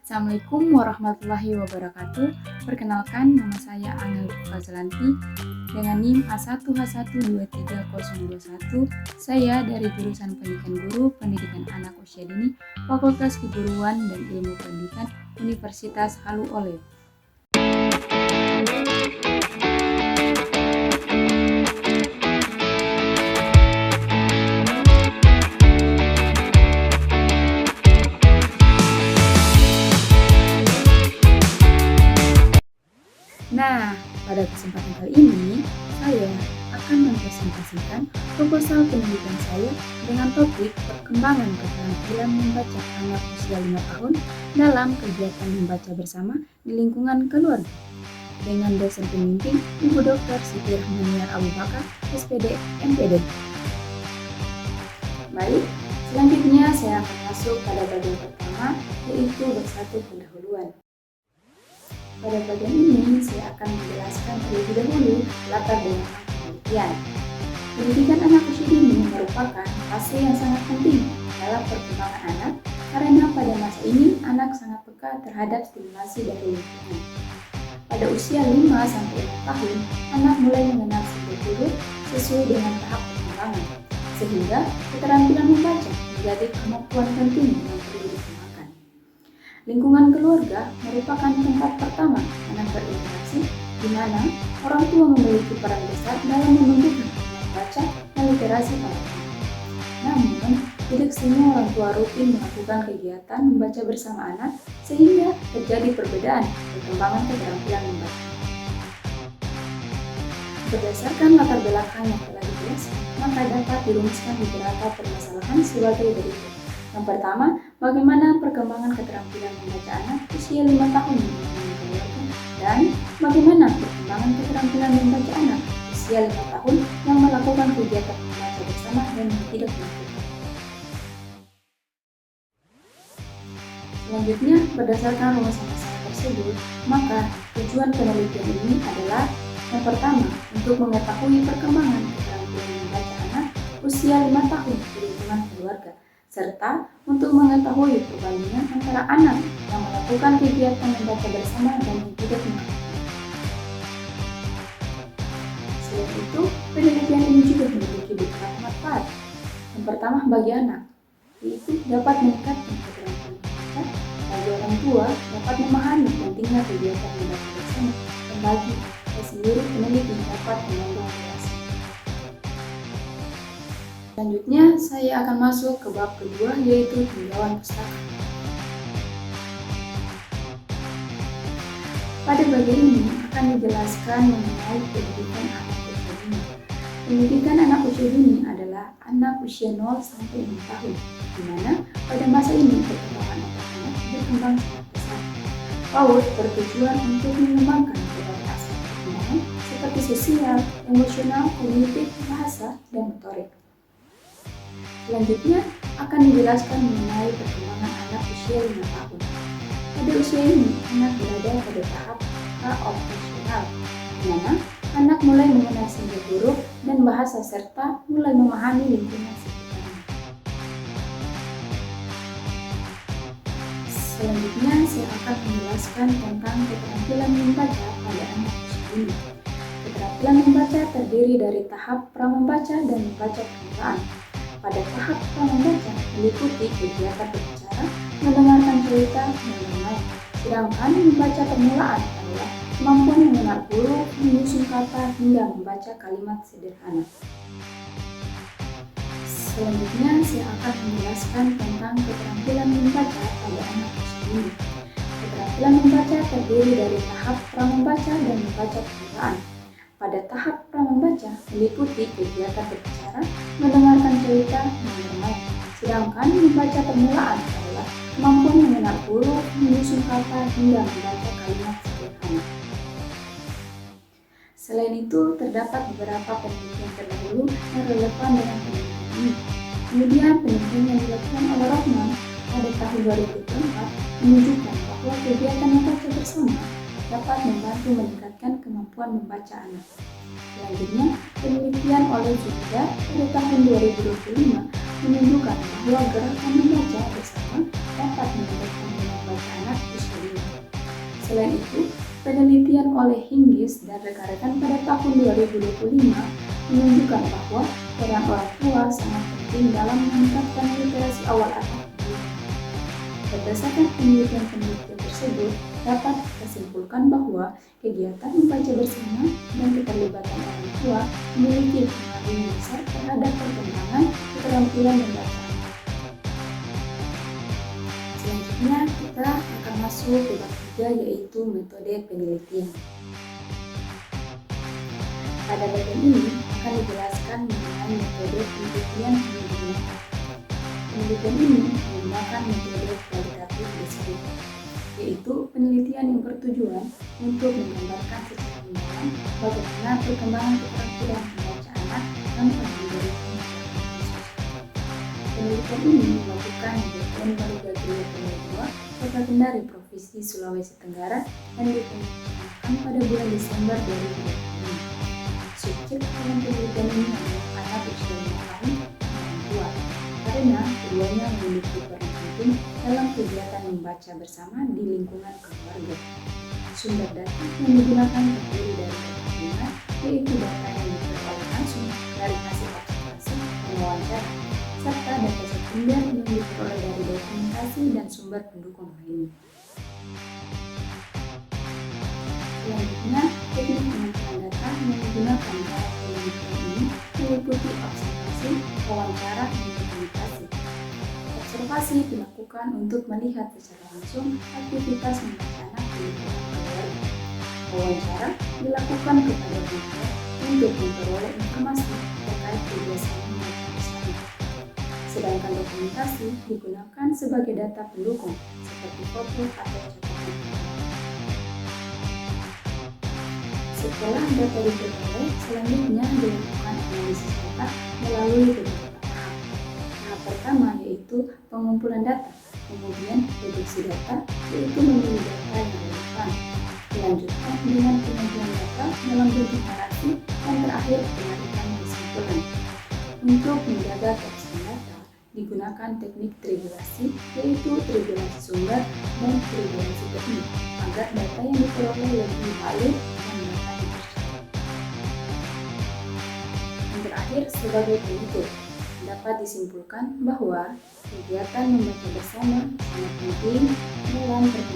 Assalamualaikum warahmatullahi wabarakatuh. Perkenalkan, nama saya Angel Fazlanti dengan NIM A1H1230021. Saya dari jurusan Pendidikan Guru, Pendidikan Anak Usia Dini, Fakultas Keguruan dan Ilmu Pendidikan, Universitas Halu Oleo. Nah, pada kesempatan kali ini, saya akan mempresentasikan proposal penelitian saya dengan topik perkembangan keterampilan membaca anak usia 5 tahun dalam kegiatan membaca bersama di lingkungan keluarga. Dengan dosen pembimbing Ibu Dr. Siti Rahmaniar Abu Bakar, SPD, MPD. Baik, selanjutnya saya akan masuk pada bagian pertama, yaitu bersatu pendahuluan. Pada bagian ini, saya akan menjelaskan terlebih dahulu latar belakang penelitian. Pendidikan anak usia dini merupakan fase yang sangat penting dalam perkembangan anak karena pada masa ini anak sangat peka terhadap stimulasi dari lingkungan. Pada usia 5-6 tahun, anak mulai mengenal sifat huruf sesuai dengan tahap perkembangan, sehingga keterampilan membaca menjadi kemampuan penting yang perlu dikembangkan. Lingkungan keluarga merupakan tempat pertama anak berinteraksi, di mana orang tua memiliki peran besar dalam menumbuhkan minat baca dan literasi pada anak. Namun, tidak semua orang tua rutin melakukan kegiatan membaca bersama anak, sehingga terjadi perbedaan perkembangan keterampilan membaca. Berdasarkan latar belakang yang telah dijelaskan, maka dapat dirumuskan beberapa permasalahan sebagai berikut. Yang pertama, bagaimana perkembangan keterampilan membaca anak usia 5 tahun di lingkungan keluarga, dan bagaimana perkembangan keterampilan membaca anak usia 5 tahun yang melakukan kegiatan membaca bersama dan tidak melakukan. Selanjutnya, berdasarkan rumusan masalah tersebut, maka tujuan penelitian ini adalah yang pertama, untuk mengetahui perkembangan keterampilan membaca anak usia 5 tahun di lingkungan keluarga, serta untuk mengetahui perbandingan antara anak yang melakukan kegiatan membaca bersama dan yang tidak melakukan. Selain itu, penelitian ini juga memiliki beberapa manfaat. Yang pertama, bagi anak, yaitu dapat meningkatkan keterampilan membaca. Bagi orang tua, dapat memahami pentingnya kegiatan membaca bersama, dan bagi saya sendiri peneliti dapat menambah relasi. Selanjutnya, saya akan masuk ke bab kedua, yaitu tinjauan pustaka. Pada bagian ini akan dijelaskan mengenai pendidikan anak usia dini. Pendidikan anak usia dini adalah anak usia 0-6 tahun, di mana pada masa ini perkembangan otak anak berkembang sangat pesat. PAUD bertujuan untuk mengembangkan berbagai aspek perkembangan seperti sosial, emosional, kognitif, bahasa, dan motorik. Selanjutnya akan dijelaskan mengenai perkembangan anak usia 5 tahun. Pada usia ini, anak berada pada tahap pra-operasional, di mana anak mulai mengenal simbol huruf dan bahasa serta mulai memahami lingkungan sekitarnya. Selanjutnya, saya akan menjelaskan tentang keterampilan membaca pada anak usia dini. Keterampilan membaca terdiri dari tahap pra-membaca dan membaca permulaan. Pada tahap pra-membaca meliputi kegiatan berbicara, mendengarkan cerita, dan lain-lain. Sedangkan membaca permulaan adalah kemampuan mengenal huruf, menyusun kata, hingga membaca kalimat sederhana. Selanjutnya, saya akan menjelaskan tentang keterampilan membaca pada anak usia dini. Keterampilan membaca terdiri dari tahap pra-membaca dan membaca permulaan. Pada tahap pra-membaca meliputi kegiatan berbicara, mendengarkan cerita, dan lain-lain. Sedangkan membaca permulaan adalah kemampuan mengenal huruf, menyusun kata, hingga membaca kalimat sederhana. Selain itu, terdapat beberapa penelitian terdahulu yang relevan dengan penelitian ini. Kemudian, penelitian yang dilakukan oleh Rohman pada tahun 2004 menunjukkan bahwa kegiatan membaca bersama dapat membantu meningkatkan kemampuan membaca anak. Selanjutnya, penelitian oleh Zubaida pada tahun 2025 menunjukkan bahwa gerakan membaca bersama dapat meningkatkan minat baca membaca anak usia dini. Selain itu, penelitian oleh Hingis dan rekan-rekan pada tahun 2025 menunjukkan bahwa peran orang tua sangat penting dalam meningkatkan literasi awal anak. Berdasarkan penelitian-penelitian tersebut, dapat disimpulkan bahwa kegiatan membaca bersama dan keterlibatan orang tua memiliki pengaruh yang besar terhadap perkembangan keterampilan membaca. Selanjutnya, kita akan masuk ke bab 3, yaitu metode penelitian. Pada bagian ini akan dijelaskan mengenai metode penelitian yang digunakan. Penelitian ini menggunakan metode kualitatif deskriptif, yaitu penelitian yang bertujuan untuk menggambarkan secara mendalam bagaimana perkembangan keterampilan membaca anak dan penelitian. Penelitian ini dilakukan di Bagian Baru 2 Kota Kendari, Provinsi Sulawesi Tenggara dan dilakukan pada bulan Desember 2020. Subjek dalam penelitian ini adalah anak usia 5 tahun dan orang tua, karena keduanya memiliki peran penting dalam kegiatan membaca bersama di lingkungan keluarga. Sumber data yang digunakan terdiri dari data, yaitu data yang diperoleh langsung dari hasil observasi dan wawancara, serta data sekunder yang diperoleh dari dokumentasi dan sumber pendukung lainnya. Selanjutnya, teknik pengumpulan data yang digunakan dalam penelitian ini meliputi observasi, wawancara, dan dokumentasi. Observasi dilakukan untuk melihat secara langsung aktivitas membaca anak di lingkungan keluarga. Wawancara dilakukan kepada guru untuk memperoleh informasi terkait kebiasaan membaca bersama. Sedangkan dokumentasi digunakan sebagai data pendukung seperti foto atau catatan. Setelah data diperoleh, selanjutnya dilakukan analisis data melalui beberapa tahap. Tahap pertama yaitu pengumpulan data, kemudian reduksi data, yaitu memilih data yang relevan, dilanjutkan dengan penyajian data dalam bentuk narasi, dan terakhir penarikan kesimpulan. Untuk menjaga keabsahan data, digunakan teknik triangulasi, yaitu triangulasi sumber dan triangulasi teknik, agar data yang diperoleh lebih valid dan data yang percaya. Yang terakhir, sebagai penutup, dapat disimpulkan bahwa kegiatan membaca bersama sangat penting dalam perkembangan